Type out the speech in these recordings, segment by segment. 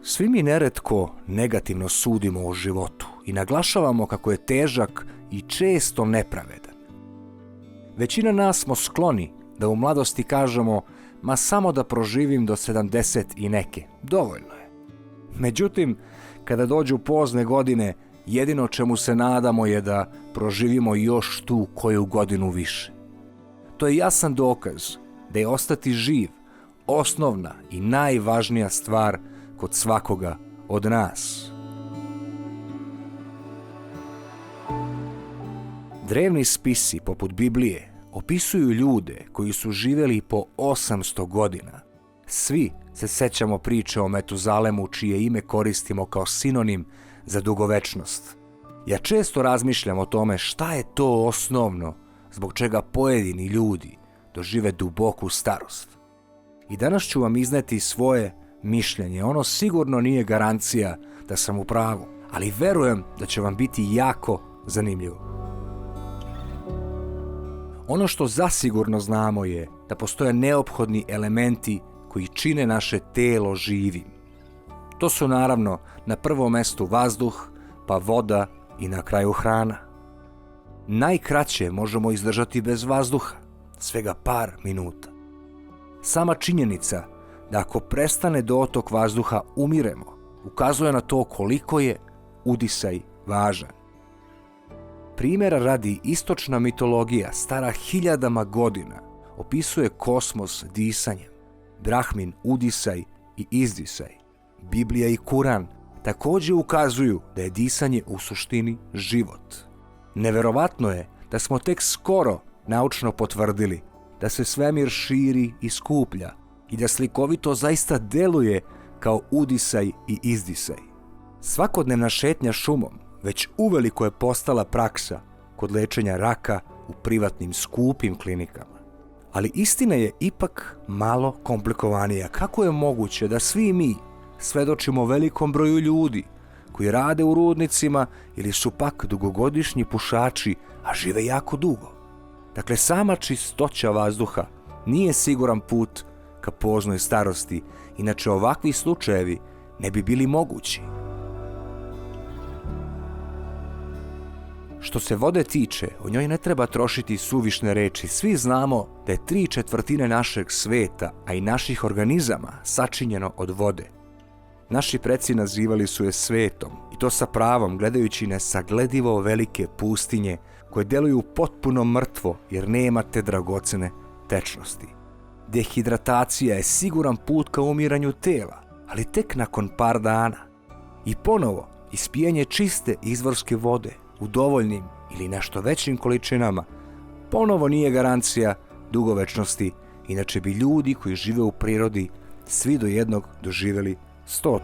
Svi mi neretko negativno sudimo o životu i naglašavamo kako je težak i često nepravedan. Većina nas smo skloni da u mladosti kažemo, ma samo da proživim do 70 i neke, dovoljno je. Međutim, kada dođu pozne godine, jedino čemu se nadamo je da proživimo još tu koju godinu više. To je jasan dokaz da je ostati živ osnovna i najvažnija stvar kod svakoga od nas. Drevni spisi poput Biblije opisuju ljude koji su živjeli po 800 godina. Svi se sećamo priče o Metuzalemu, čije ime koristimo kao sinonim za dugovečnost. Ja često razmišljam o tome šta je to osnovno zbog čega pojedini ljudi dožive duboku starost. I danas ću vam izneti svoje mišljenje. Ono sigurno nije garancija da sam u pravu, ali verujem da će vam biti jako zanimljivo. Ono što zasigurno znamo je da postoje neophodni elementi koji čine naše telo živim. To su naravno na prvom mestu vazduh, pa voda i na kraju hrana. Najkraće možemo izdržati bez vazduha, svega par minuta. Sama činjenica da ako prestane dotok vazduha umiremo, ukazuje na to koliko je udisaj važan. Primjera radi, istočna mitologija, stara hiljadama godina, opisuje kosmos disanjem, Brahmin udisaj i izdisaj. Biblija i Kuran također ukazuju da je disanje u suštini život. Neverovatno je da smo tek skoro naučno potvrdili da se svemir širi i skuplja i da slikovito zaista deluje kao udisaj i izdisaj. Svakodnevna šetnja šumom već uveliko je postala praksa kod lečenja raka u privatnim skupim klinikama. Ali istina je ipak malo komplikovanija. Kako je moguće da svi mi svedočimo velikom broju ljudi koji rade u rudnicima ili su pak dugogodišnji pušači, a žive jako dugo? Dakle, sama čistoća vazduha nije siguran put ka poznoj starosti, inače ovakvi slučajevi ne bi bili mogući. Što se vode tiče, o njoj ne treba trošiti suvišne reči. Svi znamo da je 3/4 našeg sveta, a i naših organizama, sačinjeno od vode. Naši preci nazivali su je svetom, i to sa pravom, gledajući nesagledivo velike pustinje koje deluju potpuno mrtvo jer nema te dragocene tečnosti. Dehidratacija je siguran put ka umiranju tela, ali tek nakon par dana. I ponovo, ispijanje čiste izvorske vode u dovoljnim ili nešto većim količinama ponovo nije garancija dugovečnosti, inače bi ljudi koji žive u prirodi svi do jednog doživjeli 100.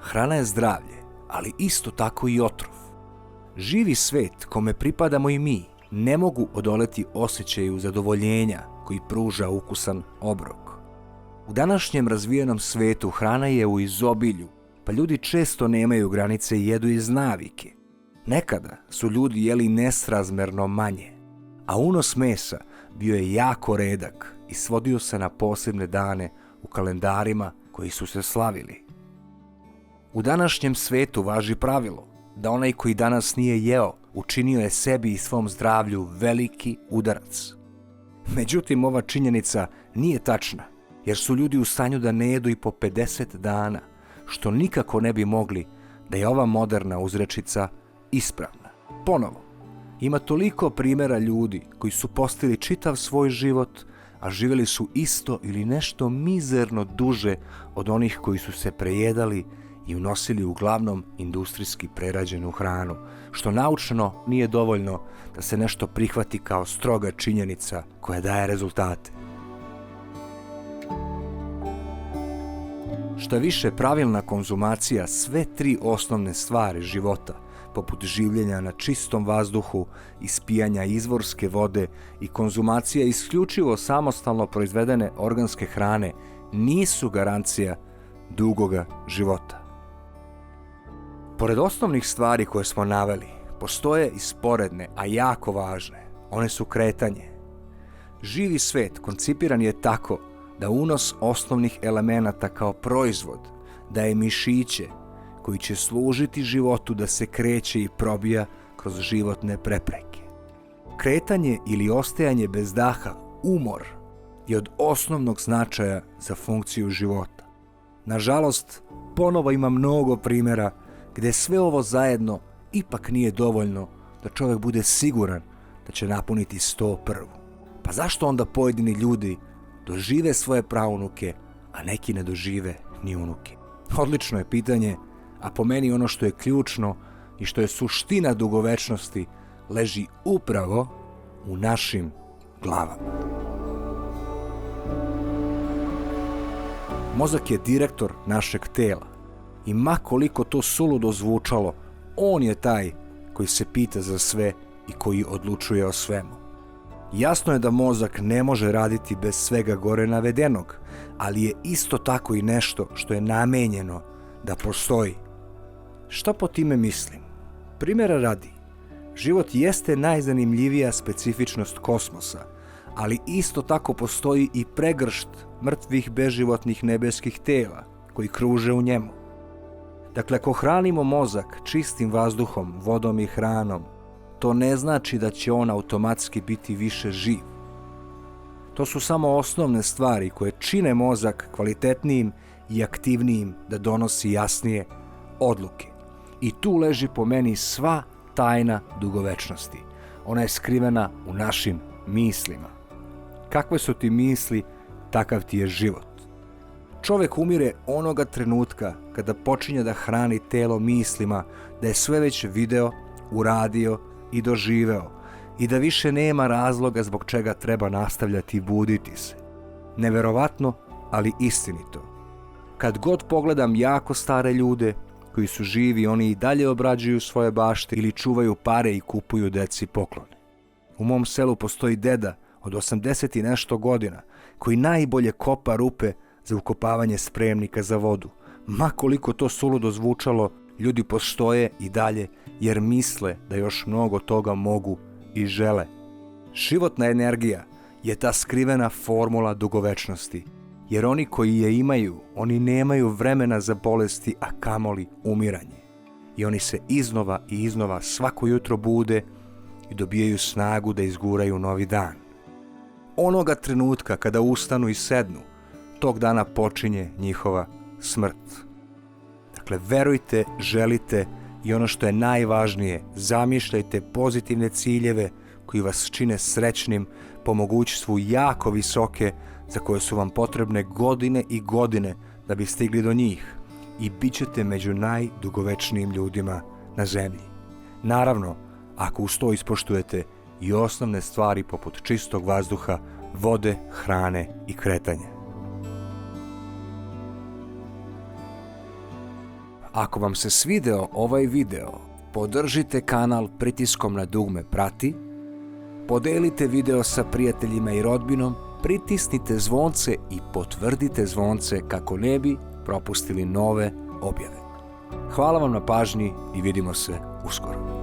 Hrana je zdravlje, ali isto tako i otrov. Živi svet kome pripadamo i mi ne mogu odoleti osjećaju zadovoljenja koji pruža ukusan obrok. U današnjem razvijenom svetu hrana je u izobilju, pa ljudi često nemaju granice i jedu iz navike. Nekada su ljudi jeli nesrazmerno manje, a unos mesa bio je jako redak i svodio se na posebne dane u kalendarima koji su se slavili. U današnjem svetu važi pravilo da onaj koji danas nije jeo učinio je sebi i svom zdravlju veliki udarac. Međutim, ova činjenica nije tačna, jer su ljudi u stanju da ne jedu i po 50 dana, što nikako ne bi mogli da je ova moderna uzrečica ispravna. Ponovo, ima toliko primjera ljudi koji su postili čitav svoj život, a živjeli su isto ili nešto mizerno duže od onih koji su se prejedali i unosili uglavnom industrijski prerađenu hranu, što naučno nije dovoljno da se nešto prihvati kao stroga činjenica koja daje rezultate. Šta više, pravilna konzumacija sve 3 osnovne stvari života, poput življenja na čistom vazduhu, ispijanja izvorske vode i konzumacija isključivo samostalno proizvedene organske hrane, nisu garancija dugoga života. Pored osnovnih stvari koje smo naveli, postoje i sporedne, a jako važne. One su kretanje. Živi svet koncipiran je tako da unos osnovnih elemenata kao proizvod daje mišiće koji će služiti životu da se kreće i probija kroz životne prepreke. Kretanje ili ostajanje bez daha, umor, je od osnovnog značaja za funkciju života. Nažalost, ponovo ima mnogo primjera gdje sve ovo zajedno ipak nije dovoljno da čovjek bude siguran da će napuniti 101. Pa zašto onda pojedini ljudi dožive svoje praunuke, a neki ne dožive ni unuke? Odlično je pitanje, a po meni ono što je ključno i što je suština dugovečnosti leži upravo u našim glavama. Mozak je direktor našeg tela i ma koliko to suludo zvučalo, on je taj koji se pita za sve i koji odlučuje o svemu. Jasno je da mozak ne može raditi bez svega gore navedenog, ali je isto tako i nešto što je namenjeno da postoji. Što po time mislim? Primjera radi, život jeste najzanimljivija specifičnost kosmosa, ali isto tako postoji i pregršt mrtvih beživotnih nebeskih tela koji kruže u njemu. Dakle, ako hranimo mozak čistim vazduhom, vodom i hranom, to ne znači da će on automatski biti više živ. To su samo osnovne stvari koje čine mozak kvalitetnijim i aktivnijim da donosi jasnije odluke. I tu leži po meni sva tajna dugovečnosti. Ona je skrivena u našim mislima. Kakve su ti misli, takav ti je život. Čovjek umire onoga trenutka kada počinje da hrani telo mislima da je sve već video, uradio i doživeo i da više nema razloga zbog čega treba nastavljati buditi se. Neverovatno, ali istinito. Kad god pogledam jako stare ljude koji su živi, oni i dalje obrađuju svoje bašte ili čuvaju pare i kupuju deci poklone. U mom selu postoji deda od 80 i nešto godina koji najbolje kopa rupe za ukopavanje spremnika za vodu. Ma koliko to suludo zvučalo, ljudi postoje i dalje jer misle da još mnogo toga mogu i žele. Životna energija je ta skrivena formula dugovečnosti, jer oni koji je imaju, oni nemaju vremena za bolesti, a kamoli umiranje. I oni se iznova i iznova svako jutro bude i dobijaju snagu da izguraju novi dan. Onoga trenutka kada ustanu i sednu, tog dana počinje njihova smrt. Dakle, verujte, želite i ono što je najvažnije, zamišljajte pozitivne ciljeve koji vas čine srećnim, po mogućstvu jako visoke, za koje su vam potrebne godine i godine da bi stigli do njih i bit ćete među najdugovečnijim ljudima na zemlji. Naravno, ako uz to ispoštujete i osnovne stvari poput čistog vazduha, vode, hrane i kretanja. Ako vam se svideo ovaj video, podržite kanal pritiskom na dugme prati, podelite video sa prijateljima i rodbinom, pritisnite zvonce i potvrdite zvonce kako ne bi propustili nove objave. Hvala vam na pažnji i vidimo se uskoro.